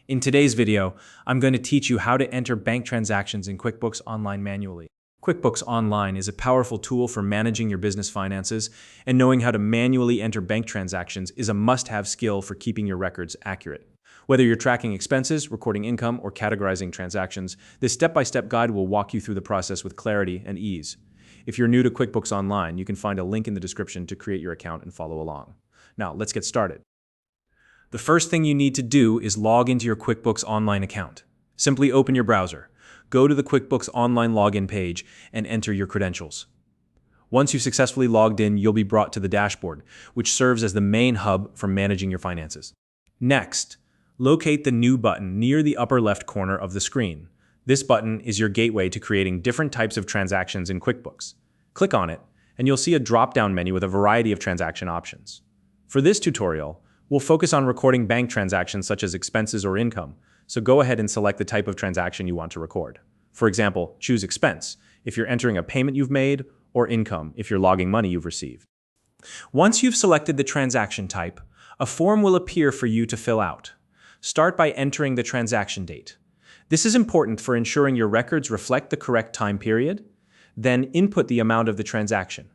In today's video, I'm going to teach you how to enter bank transactions in QuickBooks Online manually. QuickBooks Online is a powerful tool for managing your business finances, and knowing how to manually enter bank transactions is a must-have skill for keeping your records accurate. Whether you're tracking expenses, recording income, or categorizing transactions, this step-by-step guide will walk you through the process with clarity and ease. If you're new to QuickBooks Online, you can find a link in the description to create your account and follow along. Now, let's get started. The first thing you need to do is log into your QuickBooks Online account. Simply open your browser, go to the QuickBooks Online login page, and enter your credentials. Once you've successfully logged in, you'll be brought to the dashboard, which serves as the main hub for managing your finances. Next, locate the New button near the upper left corner of the screen. This button is your gateway to creating different types of transactions in QuickBooks. Click on it, and you'll see a drop-down menu with a variety of transaction options. For this tutorial, we'll focus on recording bank transactions such as expenses or income, so go ahead and select the type of transaction you want to record. For example, choose expense if you're entering a payment you've made, or income if you're logging money you've received. Once you've selected the transaction type, a form will appear for you to fill out. Start by entering the transaction date. This is important for ensuring your records reflect the correct time period. Then input the amount of the transaction.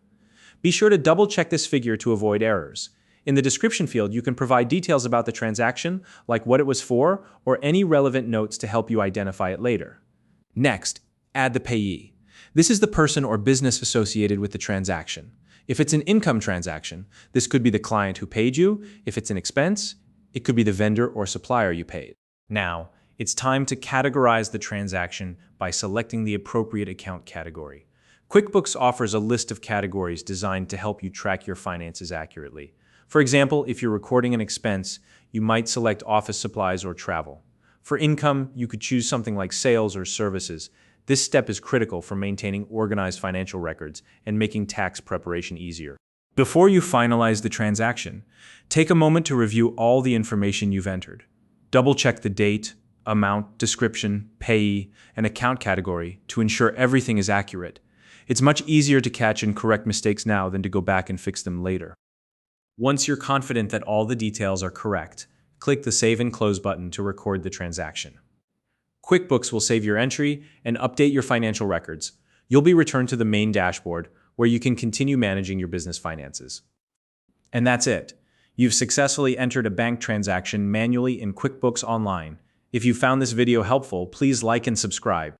Be sure to double-check this figure to avoid errors. In the description field, you can provide details about the transaction, like what it was for, or any relevant notes to help you identify it later. Next, add the payee. This is the person or business associated with the transaction. If it's an income transaction, this could be the client who paid you. If it's an expense, it could be the vendor or supplier you paid. Now, it's time to categorize the transaction by selecting the appropriate account category. QuickBooks offers a list of categories designed to help you track your finances accurately. For example, if you're recording an expense, you might select office supplies or travel. For income, you could choose something like sales or services. This step is critical for maintaining organized financial records and making tax preparation easier. Before you finalize the transaction, take a moment to review all the information you've entered. Double-check the date, amount, description, payee, and account category to ensure everything is accurate. It's much easier to catch and correct mistakes now than to go back and fix them later. Once you're confident that all the details are correct, click the Save and Close button to record the transaction. QuickBooks will save your entry and update your financial records. You'll be returned to the main dashboard, where you can continue managing your business finances. And that's it. You've successfully entered a bank transaction manually in QuickBooks Online. If you found this video helpful, please like and subscribe.